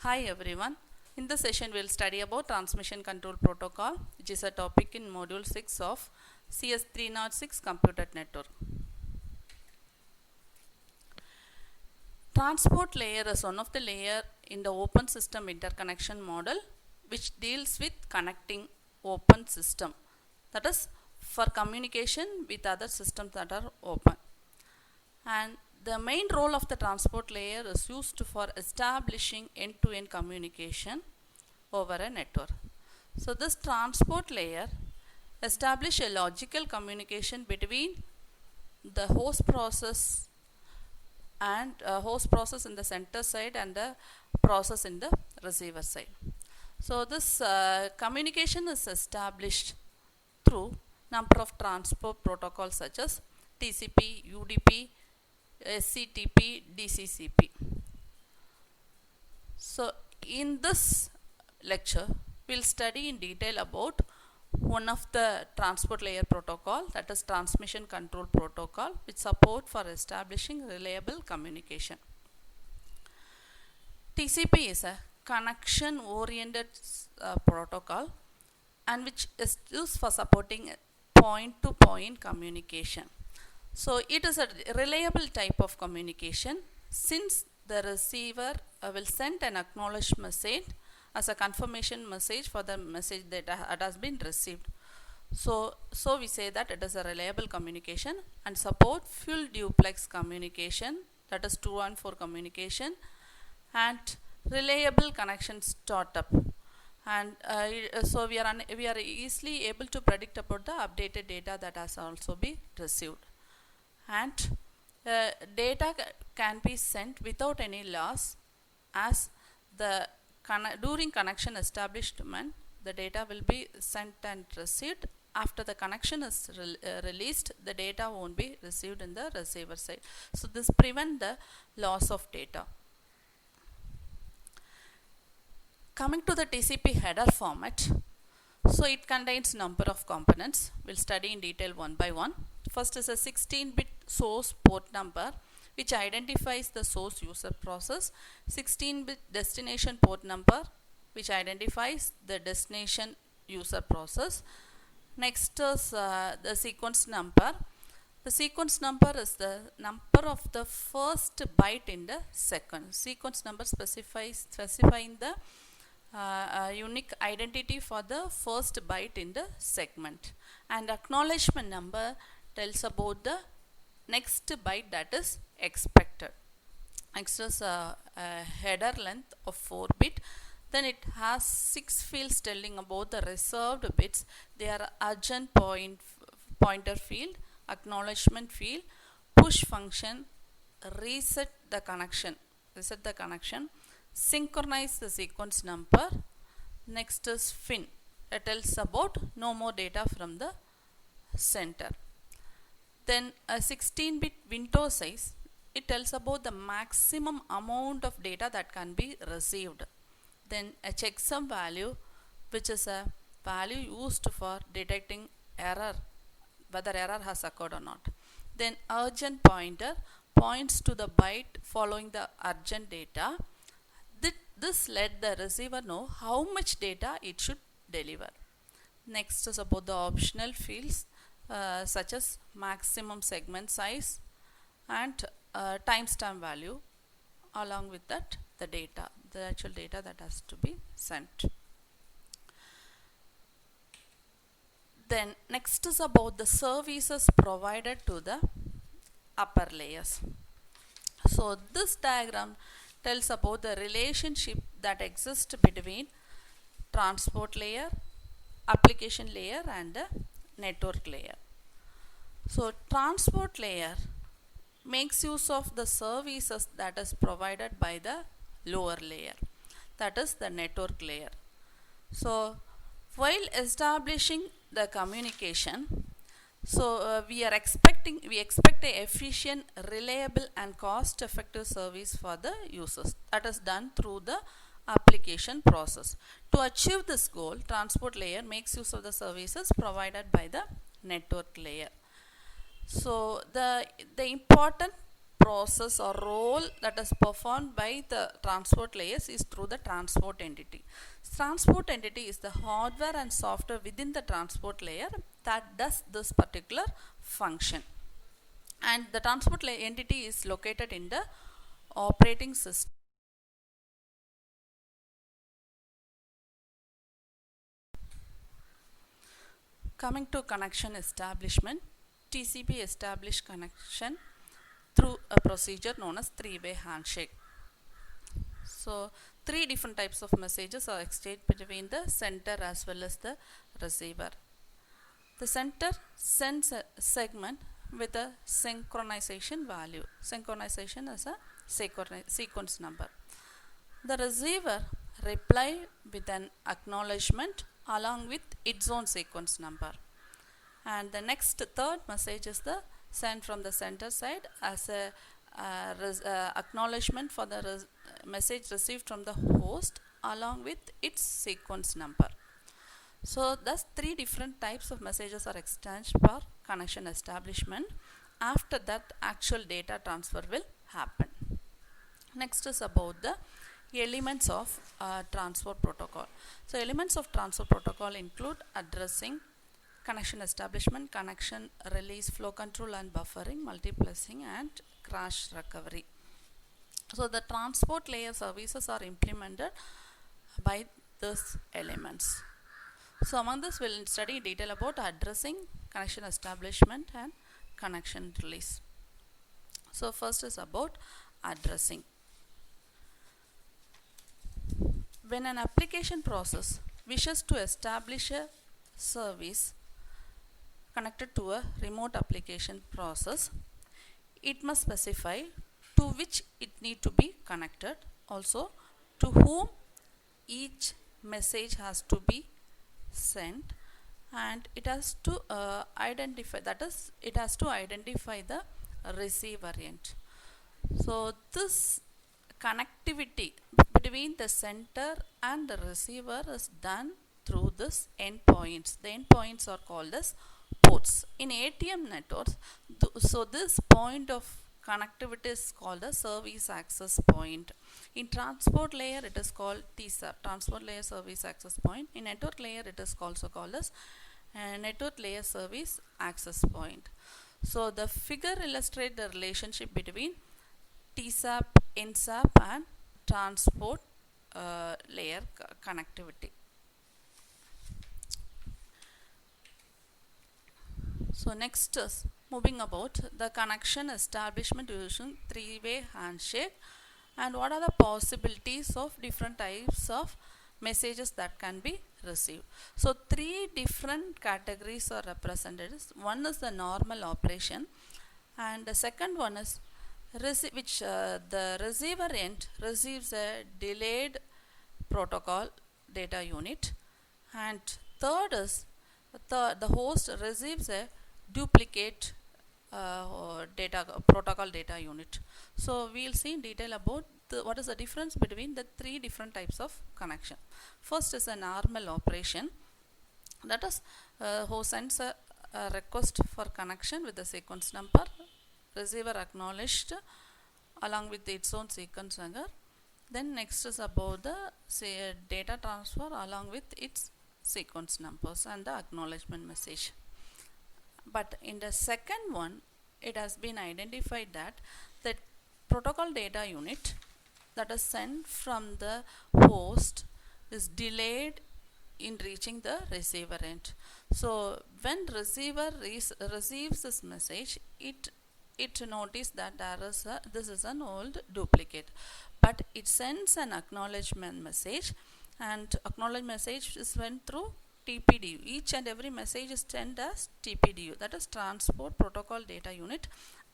Hi everyone. In this session we'll study about transmission control protocol, which is a topic in module 6 of CS306 computer network. Transport layer is one of the layer in the open system interconnection model which deals with connecting open system, that is for communication with other systems that are open. And the main role of the transport layer is used for establishing end-to-end communication over a network. So this transport layer establish a logical communication between the host process and host process in the center side and the process in the receiver side. So this communication is established through number of transport protocols such as TCP, UDP, SCTP, DCCP. So in this lecture we'll study in detail about one of the transport layer protocol, that is transmission control protocol, which support for establishing reliable communication. TCP is a connection oriented protocol and which is used for supporting point to point communication. So it is a reliable type of communication since the receiver will send an acknowledged message as a confirmation message for the message that has been received. So we say that it is a reliable communication and support full duplex communication, that is 2-on-4 communication, and reliable connection startup. And so we are easily able to predict about the updated data that has also been received. And data can be sent without any loss, as the during connection establishment the data will be sent and received. After the connection is released, the data won't be received in the receiver side. So this prevents the loss of data. Coming to the TCP header format, so it contains number of components. We'll study in detail one by one. First is a 16-bit source port number which identifies the source user process, 16-bit destination port number which identifies the destination user process. Next is the sequence number. The sequence number is the number of the first byte in the second. Sequence number specifying the unique identity for the first byte in the segment, and acknowledgement number tells about the next byte that is expected. Next is a header length of 4-bit. Then it has 6 fields telling about the reserved bits. They are urgent pointer field, acknowledgement field, push function, reset the connection, synchronize the sequence number. Next is fin. It tells about no more data from the center. Then a 16-bit window size. It tells about the maximum amount of data that can be received. Then a checksum value, which is a value used for detecting error, whether error has occurred or not. Then urgent pointer points to the byte following the urgent data. This let the receiver know how much data it should deliver. Next is about the optional fields such as maximum segment size and timestamp value. Along with that, the data, the actual data that has to be sent. Then next is about the services provided to the upper layers. So this diagram tells about the relationship that exists between transport layer, application layer, and the network layer. So transport layer makes use of the services that is provided by the lower layer, that is the network layer. So while establishing the communication, so we expect a efficient, reliable, and cost effective service for the users. That is done through the application process. To achieve this goal, transport layer makes use of the services provided by the network layer. So the important process or role that is performed by the transport layers is through the transport entity. Transport entity is the hardware and software within the transport layer that does this particular function. And the transport layer entity is located in the operating system. Coming to connection establishment, TCP established connection through a procedure known as three-way handshake. So, three different types of messages are exchanged between the sender as well as the receiver. The sender sends a segment with a synchronization value. Synchronization is a sequence number. The receiver reply with an acknowledgement along with its own sequence number. And the next third message is the sent from the sender side as a acknowledgement for the message received from the host along with its sequence number. So thus three different types of messages are exchanged for connection establishment. After that, actual data transfer will happen. Next is about the elements of transport protocol. So elements of transport protocol include addressing, connection establishment, connection release, flow control and buffering, multiplexing and crash recovery. So the transport layer services are implemented by these elements. So among this we'll study in detail about addressing, connection establishment and connection release. So first is about addressing. When an application process wishes to establish a service connected to a remote application process, it must specify to which it need to be connected, also to whom each message has to be sent, and it has to identify, that is, it has to identify the receiver end. So this connectivity between the sender and the receiver is done through this endpoints. The endpoints are called as ports. In ATM networks, so this point of connectivity is called the service access point. In transport layer it is called TSAP, transport layer service access point. In network layer it is also called as network layer service access point. So the figure illustrates the relationship between TSAP, NSAP and transport layer connectivity. So next is moving about the connection establishment using three-way handshake and what are the possibilities of different types of messages that can be received. So three different categories are represented. One is the normal operation and the second one is the receiver end receives a delayed protocol data unit, and third is the host receives a duplicate protocol data unit. So we will see in detail about what is the difference between the three different types of connection. First is a normal operation, that is host sends a request for connection with the sequence number, receiver acknowledged along with its own sequence number. Then next is about the data transfer along with its sequence numbers and the acknowledgement message. But in the second one, it has been identified that the protocol data unit that is sent from the host is delayed in reaching the receiver end. So when receiver receives this message, it notices that this is an old duplicate, but it sends an acknowledgement message, and acknowledgement message is sent through TPDU. Each and every message is sent as TPDU, that is transport protocol data unit,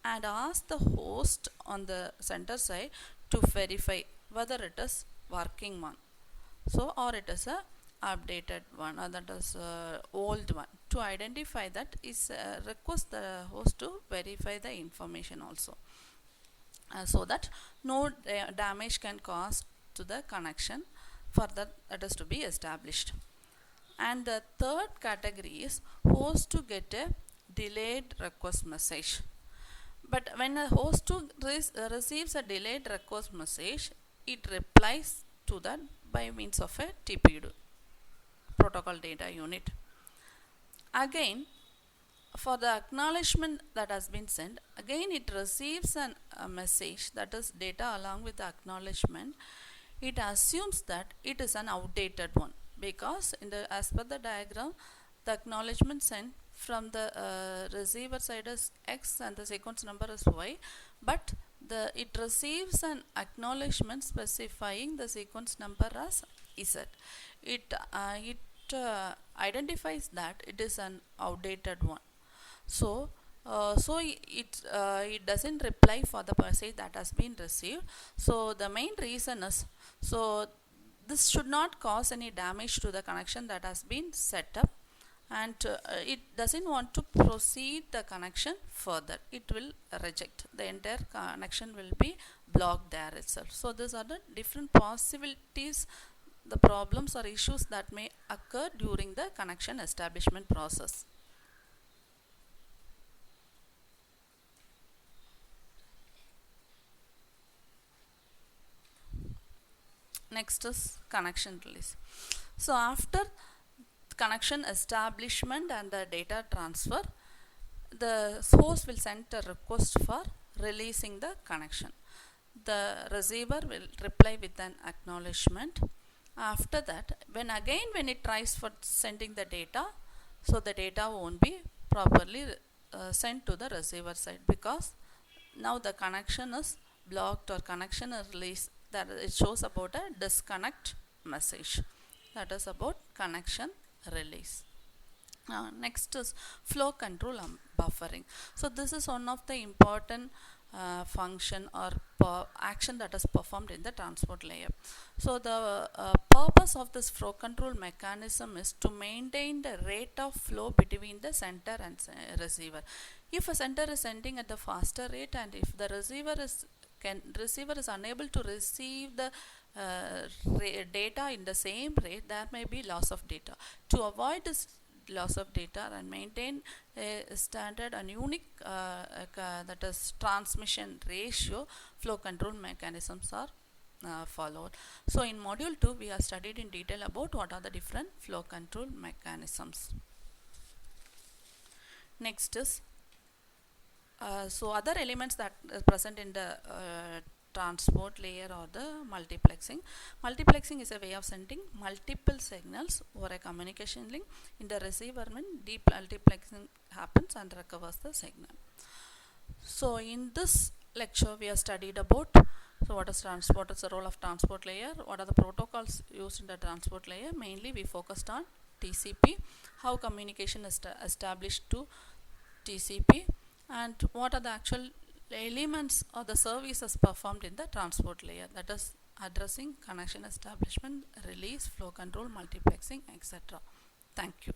and ask the host on the sender side to verify whether it is working one, so or it is a updated one, or that is old one. To identify that is request the host to verify the information also, so that no damage can cause to the connection. Further, that is to be established. And the third category is host to get a delayed request message. But when a host 2 receives a delayed request message, it replies to that by means of a TPU, protocol data unit. Again, for the acknowledgement that has been sent, again it receives a message, that is data along with the acknowledgement. It assumes that it is an outdated one, because as per the diagram, the acknowledgement sent from the receiver side is X and the sequence number is Y, but it receives an acknowledgement specifying the sequence number as Z. It identifies that it is an outdated one. So it doesn't reply for the message that has been received. So the main reason is, so this should not cause any damage to the connection that has been set up, and it doesn't want to proceed the connection further. It will reject. The entire connection will be blocked there itself. So these are the different possibilities, the problems or issues that may occur during the connection establishment process. Next is connection release. So after connection establishment and the data transfer, the host will send a request for releasing the connection. The receiver will reply with an acknowledgement. After that, when it tries for sending the data, so the data won't be properly sent to the receiver side, because now the connection is blocked or connection is released. That it shows about a disconnect message. That is about connection release. Next is flow control buffering. So this is one of the important function or action that is performed in the transport layer. So the purpose of this flow control mechanism is to maintain the rate of flow between the sender and receiver. If a sender is sending at the faster rate, and if the receiver is unable to receive the data in the same rate, there may be loss of data. To avoid this loss of data and maintain a standard and unique that is transmission ratio, flow control mechanisms are followed. So in module 2 we have studied in detail about what are the different flow control mechanisms. Next is so other elements that are present in the transport layer or the multiplexing. Multiplexing is a way of sending multiple signals over a communication link in the receiver when deep multiplexing happens and recovers the signal. So in this lecture we have studied about what is the role of transport layer, what are the protocols used in the transport layer. Mainly we focused on TCP, how communication is established to TCP, and what are the actual elements or the services performed in the transport layer, that is addressing connection establishment, release, flow control, multiplexing, etc. Thank you.